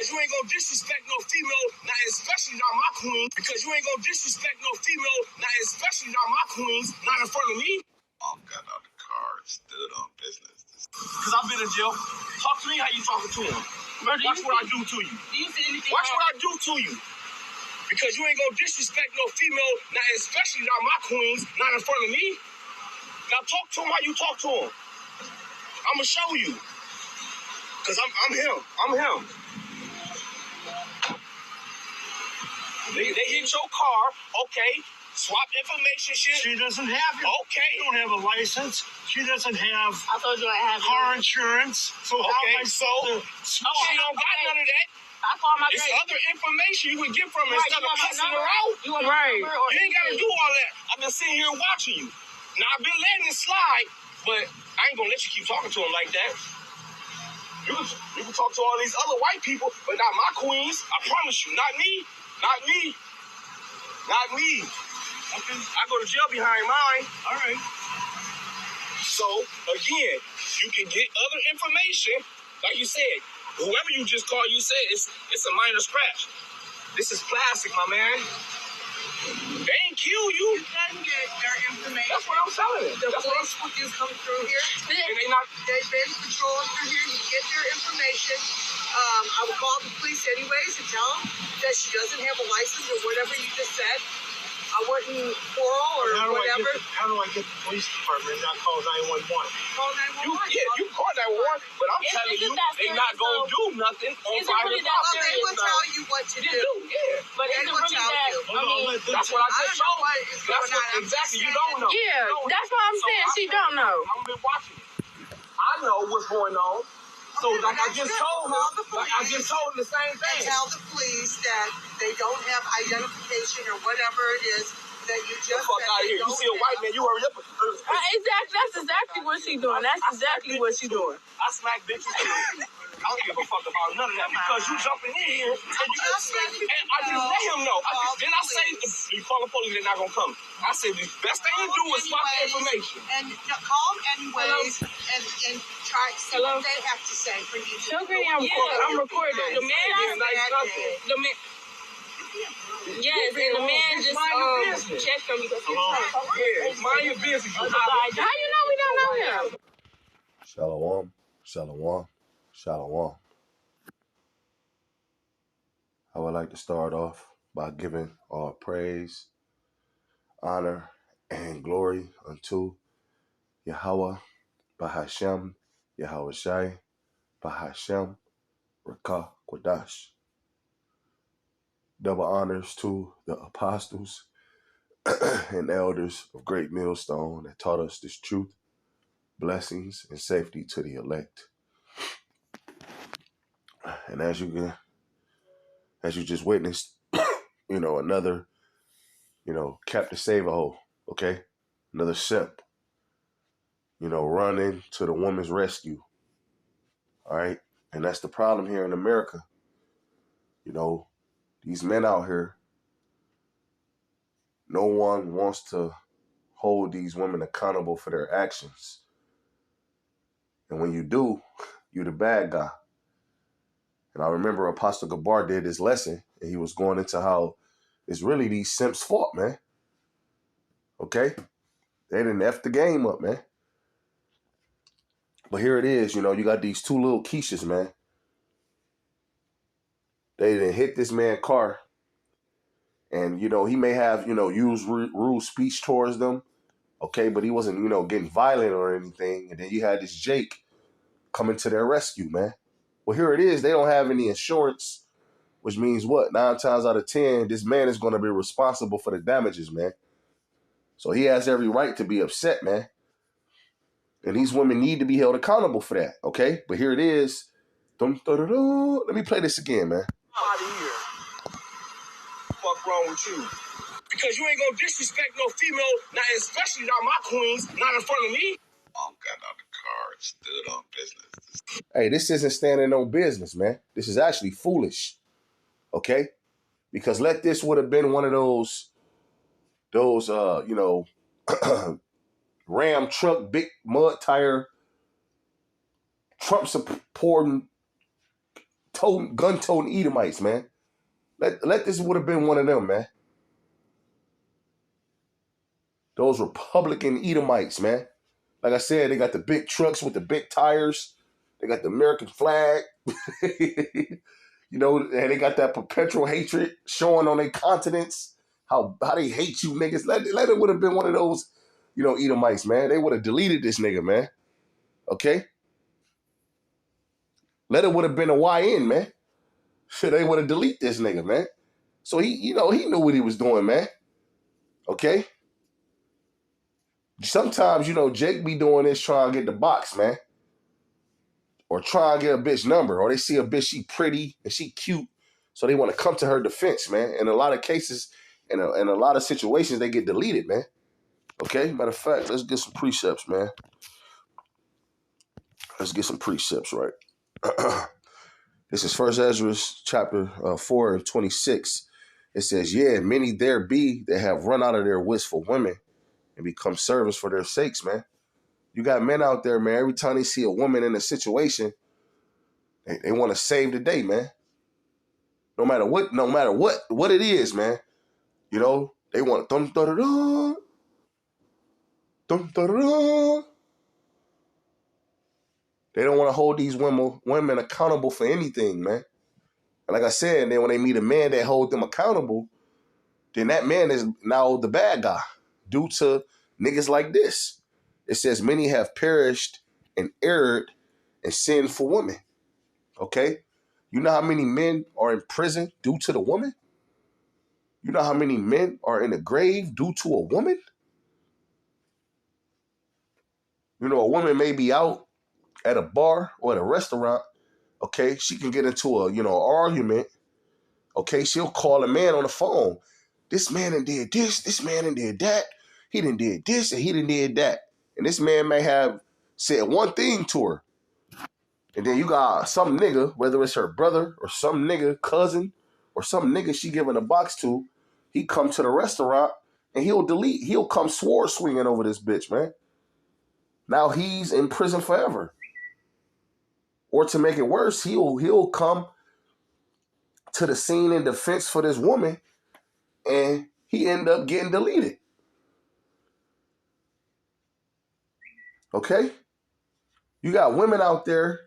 You ain't gonna disrespect no female, not especially not my queen. Because you ain't gonna disrespect no female, not especially not my queens, not in front of me. Got out the car and stood on business. Because I've been in jail. Talk to me how you talking to him. Watch what I do to you. Do you see anything? Watch what I do to you. Because you ain't gonna disrespect no female, not especially not my queens, not in front of me. Now talk to him how you talk to him. I'ma show you. Because I'm him. I'm him. They hit your car, okay, swap information shit. She doesn't have it. Okay. She don't have a license. She doesn't have I told you I have car insurance. So how am I supposed to... She don't got none of that. I call my It's grade. other information you can get from her instead of cussing her out. You want my number or You ain't got to do all that. I've been sitting here watching you. Now, I've been letting it slide, but I ain't going to let you keep talking to him like that. You can talk to all these other white people, but not my queens. I promise you. Not me. Not me. Not me. Okay. I go to jail behind mine. All right. So, again, you can get other information. Like you said, whoever you just called, you said it's a minor scratch. This is plastic, my man. They ain't kill you. You can get their information. That's what I'm telling you. The police will just come through here. And They've been patrolling through here. You get their information. I would call the police anyways and tell them that she doesn't have a license or whatever you just said. I wouldn't quarrel or whatever. How do I get the police department and not call 911? Call 911. You call 911, but I'm telling you, they not going to do nothing on private property. Well, they will tell you what to do. Yeah. But They it's will really tell that. you. I mean, That's what I just told what you. is going on. Exactly. You don't know. yeah, that's what I'm saying. She don't know. I've been watching it. I know what's going on. So, like I just told him the same And thing. tell the police that they don't have identification or whatever it is that you Get just the fuck said out of they here. You don't see a white have. man, you hurry up. Exactly. That's exactly what she doing. That's exactly what she doing. I smack bitches too. I don't give a fuck about none of that because you jumping in here and I just let him know. Then I say you call the police, they're not gonna come. I said the best thing to do is swap the information. And call them anyways and try to see what they have to say for you. Show Granny I'm recording. The man did nice nothing. The man. Yes, and the man just checked on me. Yeah, mind your business. How you know we don't know him? Shalom, shalom, shalom. I would like to start off by giving all praise, honor, and glory unto Yahweh, Bahashem, Yahweh Shai, Bahashem, Rakah, Quadash. Double honors to the apostles and elders of Great Millstone that taught us this truth, blessings, and safety to the elect. And as you just witnessed, another, Captain Save-A-Ho, okay? Another simp, running to the woman's rescue, all right? And that's the problem here in America. These men out here, no one wants to hold these women accountable for their actions. And when you do, you're the bad guy. And I remember Apostle Gabar did this lesson, and he was going into how it's really these simps' fault, man. Okay? They didn't F the game up, man. But here it is, you got these two little Keishas, man. They didn't hit this man's car. And, he may have, used rude speech towards them. Okay, but he wasn't, getting violent or anything. And then you had this Jake coming to their rescue, man. Well, here it is. They don't have any insurance, which means what? 9 times out of 10, this man is going to be responsible for the damages, man. So he has every right to be upset, man. And these women need to be held accountable for that, okay? But here it is. Let me play this again, man. Out of here. What's wrong with you? Because you ain't gonna disrespect no female, not especially not my queens, not in front of me. Got out the car and stood on business. Hey, this isn't standing on business, man. This is actually foolish, okay? Because this would have been one of those Ram truck, big mud tire, Trump supporting gun-toting Edomites, man. Let this would have been one of them, man. Those Republican Edomites, man. Like I said, they got the big trucks with the big tires. They got the American flag. You know, and they got that perpetual hatred showing on their continents. How they hate you niggas. Let it would have been one of those, you know, Edomites, man. They would have deleted this nigga, man. Okay? Let it would have been a YN, man. They would have deleted this nigga, man. So he knew what he was doing, man. Okay? Sometimes, you know, Jake be doing this trying to get the box, man. Or try and get a bitch number. Or they see a bitch, she pretty and she cute. So they want to come to her defense, man. In a lot of cases, in a lot of situations, they get deleted, man. Okay? Matter of fact, let's get some precepts, man. Let's get some precepts, right? This is 1 Ezra chapter 4 and 26. It says, yeah, many there be that have run out of their wits for women and become servants for their sakes, man. You got men out there, man. Every time they see a woman in a situation, they want to save the day, man. No matter what it is, man. You know, they want dum da da da, dum da da da. They don't want to hold these women accountable for anything, man. And like I said, then when they meet a man that holds them accountable, then that man is now the bad guy due to niggas like this. It says many have perished and erred and sinned for women. Okay? You know how many men are in prison due to the woman? You know how many men are in the grave due to a woman? You know, a woman may be out at a bar or at a restaurant. Okay? She can get into a, argument. Okay? She'll call a man on the phone. This man done did this. This man done did that. He done did this and he done did that. And this man may have said one thing to her. And then you got some nigga, whether it's her brother or some nigga cousin or some nigga she giving a box to, he come to the restaurant and he'll come sword swinging over this bitch, man. Now he's in prison forever. Or to make it worse, he'll come to the scene in defense for this woman and he end up getting deleted. Okay? You got women out there,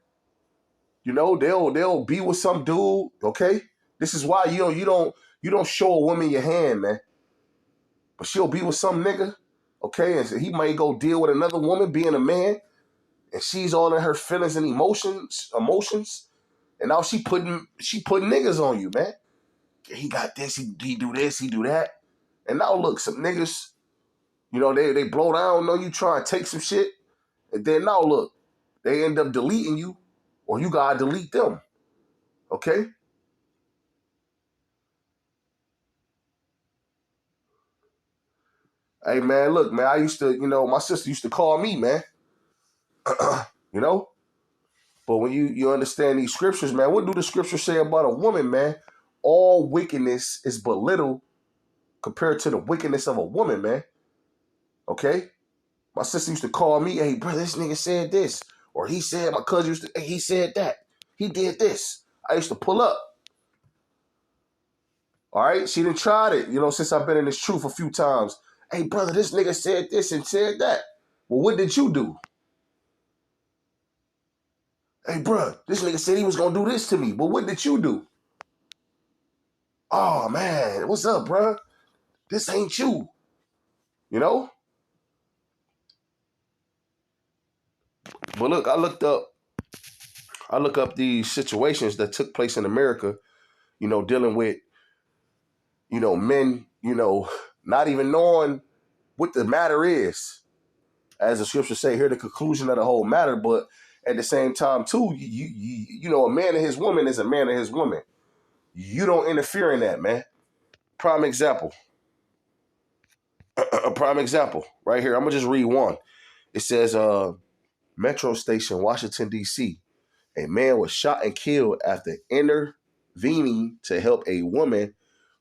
they'll be with some dude, okay? This is why you don't show a woman your hand, man. But she'll be with some nigga, okay? And so he might go deal with another woman being a man, and she's all in her feelings and emotions, and now she putting niggas on you, man. He got this, he do this, he do that. And now look, some niggas, they blow down on you, try and take some shit, and then now look, they end up deleting you, or you gotta delete them. Okay? Hey man, look, man, I used to, my sister used to call me, man. But when you understand these scriptures, man, what do the scriptures say about a woman, man? All wickedness is but little compared to the wickedness of a woman, man. Okay? My sister used to call me, hey, brother, this nigga said this. Or he said, my cousin used to, hey, he said that. He did this. I used to pull up. All right? She done tried it, since I've been in this truth a few times. Hey, brother, this nigga said this and said that. Well, what did you do? Hey, bro, this nigga said he was going to do this to me. But what did you do? Oh, man, what's up, bro? This ain't you. But look, I look up these situations that took place in America, dealing with, men, not even knowing what the matter is. As the scriptures say, here the conclusion of the whole matter, but at the same time, too, a man and his woman is a man and his woman. You don't interfere in that, man. Prime example. A prime example right here. I'm going to just read one. It says, Metro Station, Washington, D.C. A man was shot and killed after intervening to help a woman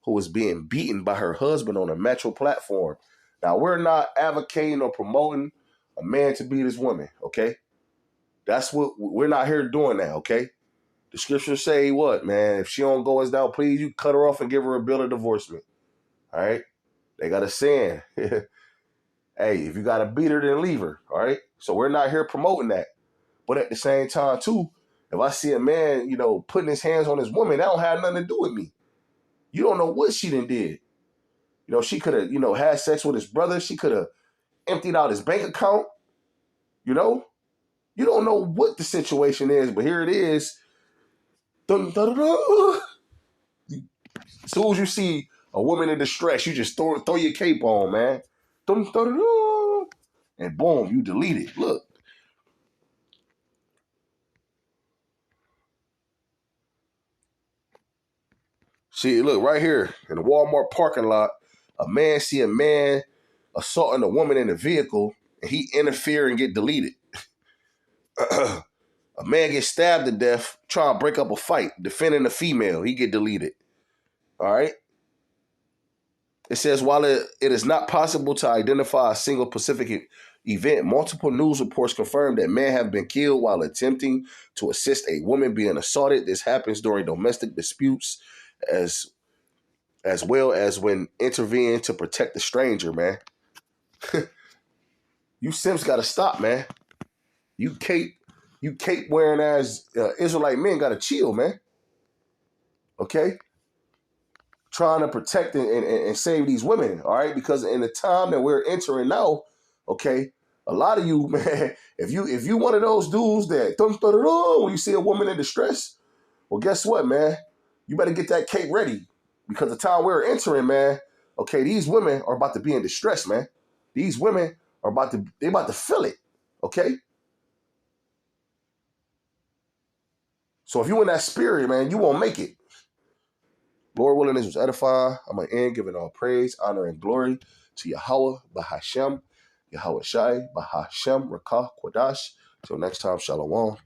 who was being beaten by her husband on a metro platform. Now, we're not advocating or promoting a man to beat his woman, okay? That's what we're not here doing that, okay? The scriptures say what, man? If she don't go as thou please, you cut her off and give her a bill of divorcement. All right? They got a saying. Hey, if you got to beat her, then leave her. All right? So we're not here promoting that. But at the same time, too, if I see a man, putting his hands on his woman, that don't have nothing to do with me. You don't know what she done did. She could have, had sex with his brother. She could have emptied out his bank account. You don't know what the situation is, but here it is. Dun, dun, dun, dun. As soon as you see a woman in distress, you just throw your cape on, man. Dun, dun, dun, dun. And boom, you delete it. Look. See, look, right here in the Walmart parking lot, a man see a man assaulting a woman in a vehicle, and he interfere and get deleted. A man gets stabbed to death trying to break up a fight, defending a female. He get deleted. All right? It says, while it is not possible to identify a single specific event, multiple news reports confirm that men have been killed while attempting to assist a woman being assaulted. This happens during domestic disputes as well as when intervening to protect the stranger, man. You simps got to stop, man. You cape wearing as Israelite men got to chill, man. Okay? Trying to protect and save these women, all right? Because in the time that we're entering now, okay, a lot of you, man, if you one of those dudes that when you see a woman in distress, well, guess what, man? You better get that cape ready because the time we're entering, man, okay, these women are about to be in distress, man. These women are about to feel it, okay? So if you in that spirit, man, you won't make it. Lord willing, this was edifying. I'm going to end giving all praise, honor, and glory to Yahweh, Bahashem, Yahweh Shai, Bahashem, Rakah, Quadash. Till next time, Shalom.